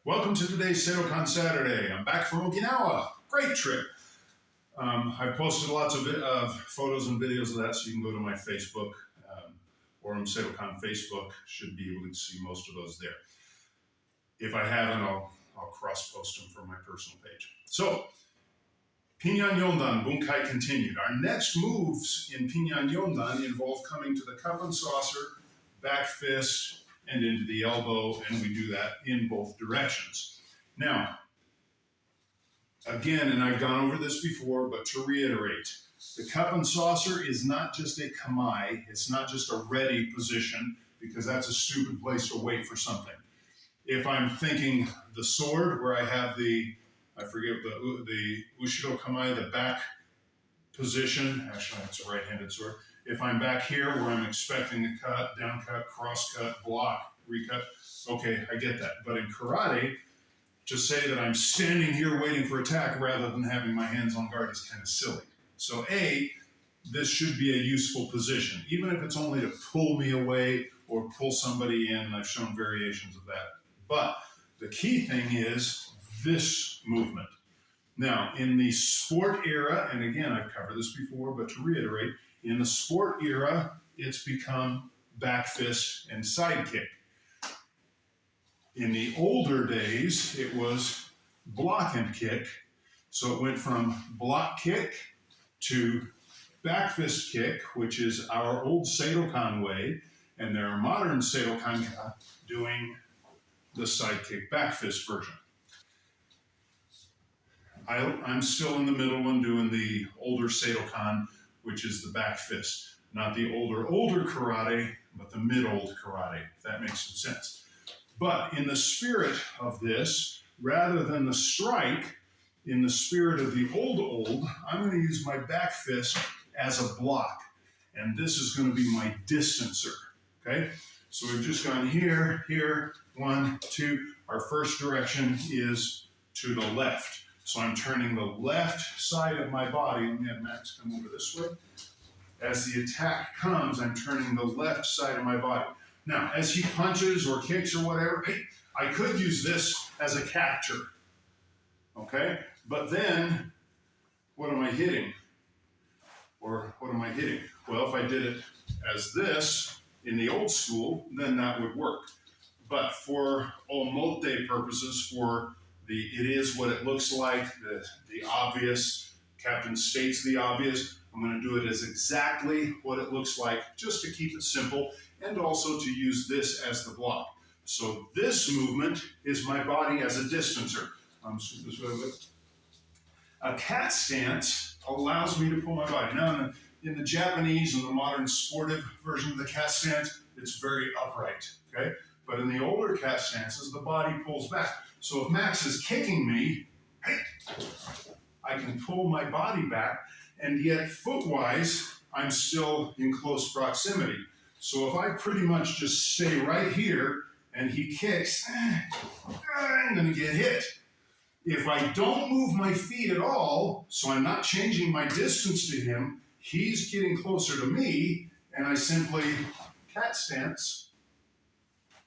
Welcome to today's Seidokan Saturday. I'm back from Okinawa. Great trip. I've posted lots of photos and videos of that, so you can go to my Facebook or on Seidokan Facebook. Should be able to see most of those there. If I haven't, I'll cross-post them from my personal page. So, Pinan Yondan, bunkai continued. Our next moves in Pinan Yondan involve coming to the cup and saucer, back fist, and into the elbow, and we do that in both directions. Now, again, and I've gone over this before, but to reiterate, the cup and saucer is not just a kamae, it's not just a ready position, because that's a stupid place to wait for something. If I'm thinking the sword, where I have the ushiro kamae, the back position, actually it's a right-handed sword. If I'm back here where I'm expecting a cut, down cut, cross cut, block, recut, okay, I get that. But in karate, to say that I'm standing here waiting for attack rather than having my hands on guard is kind of silly. So this should be a useful position, even if it's only to pull me away or pull somebody in, and I've shown variations of that. But the key thing is this movement. Now, in the sport era, and again, I've covered this before, but to reiterate, in the sport era, it's become back fist and side kick. In the older days, it was block and kick. So it went from block kick to back fist kick, which is our old Seidokan way, and there are modern Seidokan doing the side kick back fist version. I'm still in the middle one doing the older Seidokan, which is the back fist. Not the older karate, but the mid-old karate, if that makes some sense. But in the spirit of this, rather than the strike, in the spirit of the old, I'm going to use my back fist as a block. And this is going to be my distancer, okay? So we've just gone here, here, 1, 2. Our first direction is to the left. So I'm turning the left side of my body. Let me have Max come over this way. As the attack comes, I'm turning the left side of my body. Now, as he punches or kicks or whatever, I could use this as a capture, okay? But then, what am I hitting? Or what am I hitting? Well, if I did it as this in the old school, then that would work. But for omote purposes, for it is what it looks like, the obvious, Captain states the obvious, I'm going to do it as exactly what it looks like, just to keep it simple, and also to use this as the block. So this movement is my body as a distancer. A cat stance allows me to pull my body. Now, in the Japanese and the modern sportive version of the cat stance, it's very upright, okay? But in the older cat stances, the body pulls back. So if Max is kicking me, I can pull my body back, and yet foot-wise, I'm still in close proximity. So if I pretty much just stay right here and he kicks, I'm going to get hit. If I don't move my feet at all, so I'm not changing my distance to him, he's getting closer to me, and I simply cat stance,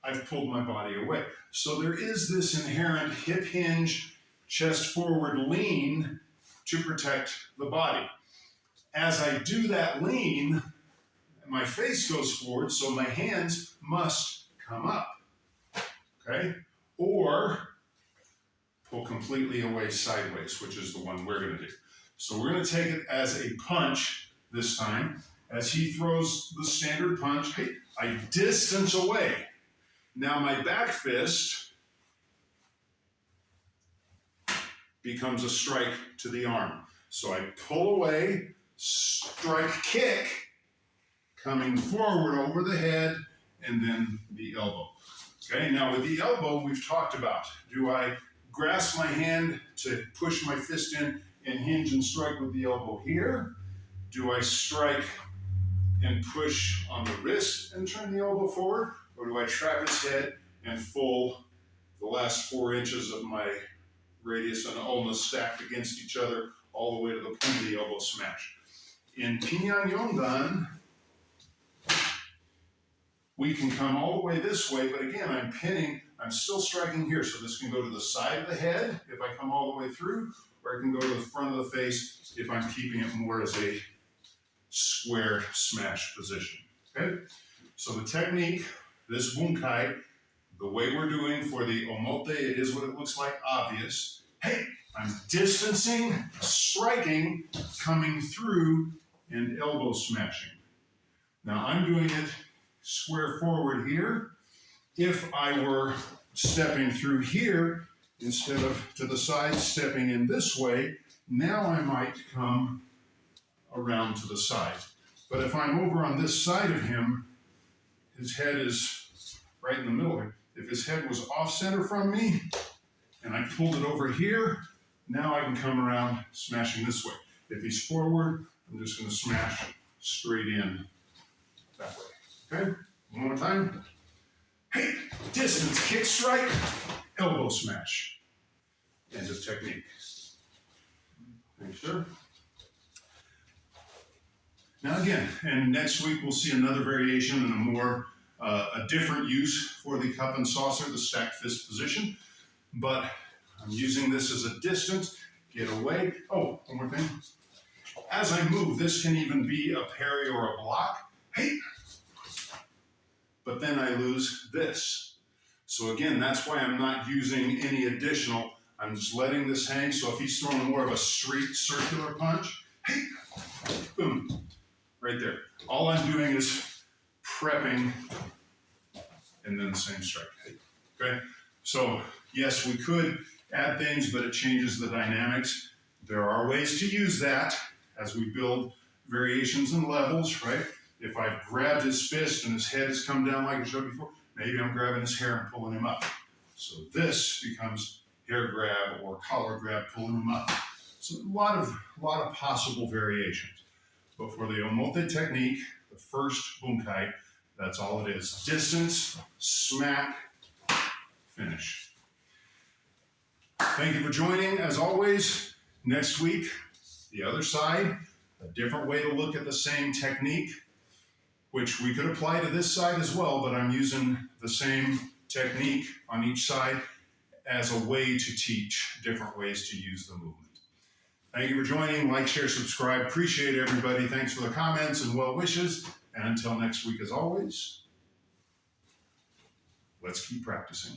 I've pulled my body away. So there is this inherent hip hinge, chest forward lean to protect the body. As I do that lean, my face goes forward, so my hands must come up, okay? Or pull completely away sideways, which is the one we're going to do. So we're going to take it as a punch this time. As he throws the standard punch, I distance away. Now my back fist becomes a strike to the arm. So I pull away, strike, kick, coming forward over the head, and then the elbow. Okay, now with the elbow, we've talked about, do I grasp my hand to push my fist in and hinge and strike with the elbow here? Do I strike and push on the wrist and turn the elbow forward? Or do I trap his head and pull the last 4 inches of my radius and almost stacked against each other all the way to the point of the elbow smash? In Pinan Yondan, we can come all the way this way, but again, I'm pinning, I'm still striking here. So this can go to the side of the head if I come all the way through, or it can go to the front of the face if I'm keeping it more as a square smash position, okay? So the technique, this bunkai, the way we're doing for the omote, it is what it looks like, obvious. Hey, I'm distancing, striking, coming through, and elbow smashing. Now I'm doing it square forward here. If I were stepping through here, instead of to the side, stepping in this way, now I might come around to the side. But if I'm over on this side of him, his head is right in the middle here. If his head was off center from me, and I pulled it over here, now I can come around smashing this way. If he's forward, I'm just going to smash straight in that way. Okay? One more time. Hey, distance, kick strike, elbow smash. End of technique. Make sure. Now again, and next week we'll see another variation and a different use for the cup and saucer, the stacked fist position. But I'm using this as a distance, get away. Oh, one more thing. As I move, this can even be a parry or a block. Hey! But then I lose this. So again, that's why I'm not using any additional. I'm just letting this hang. So if he's throwing more of a straight circular punch, hey! Boom. Right there. All I'm doing is prepping and then the same strike. Okay? So yes, we could add things, but it changes the dynamics. There are ways to use that as we build variations and levels, right? If I've grabbed his fist and his head has come down like I showed before, maybe I'm grabbing his hair and pulling him up. So this becomes hair grab or collar grab, pulling him up. So a lot of possible variations. But for the omote technique, the first bunkai, that's all it is. Distance, smack, finish. Thank you for joining. As always, next week, the other side, a different way to look at the same technique, which we could apply to this side as well, but I'm using the same technique on each side as a way to teach different ways to use the movement. Thank you for joining. Like, share, subscribe. Appreciate everybody. Thanks for the comments and well wishes. And until next week, as always, let's keep practicing.